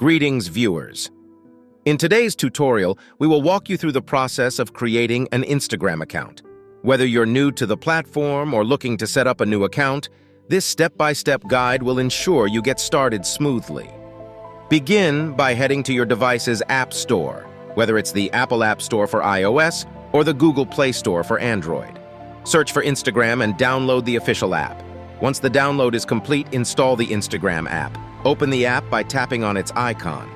Greetings, viewers. In today's tutorial, we will walk you through the process of creating an Instagram account. Whether you're new to the platform or looking to set up a new account, this step-by-step guide will ensure you get started smoothly. Begin by heading to your device's App Store, whether it's the Apple App Store for iOS or the Google Play Store for Android. Search for Instagram and download the official app. Once the download is complete, install the Instagram app. Open the app by tapping on its icon.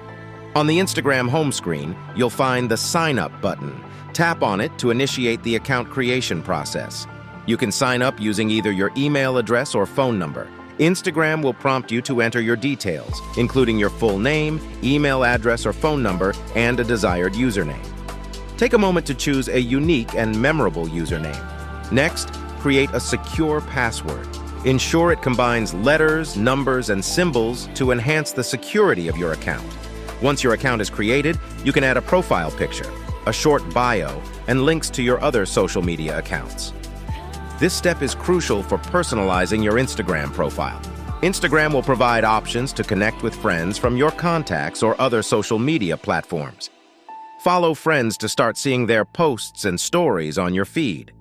On the Instagram home screen, you'll find the Sign Up button. Tap on it to initiate the account creation process. You can sign up using either your email address or phone number. Instagram will prompt you to enter your details, including your full name, email address or phone number, and a desired username. Take a moment to choose a unique and memorable username. Next, create a secure password. Ensure it combines letters, numbers, and symbols to enhance the security of your account. Once your account is created, you can add a profile picture, a short bio, and links to your other social media accounts. This step is crucial for personalizing your Instagram profile. Instagram will provide options to connect with friends from your contacts or other social media platforms. Follow friends to start seeing their posts and stories on your feed.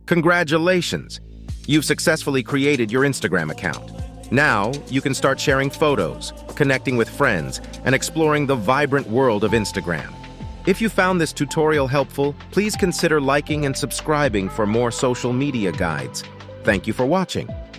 Congratulations! You've successfully created your Instagram account. Now, you can start sharing photos, connecting with friends, and exploring the vibrant world of Instagram. If you found this tutorial helpful, please consider liking and subscribing for more social media guides. Thank you for watching.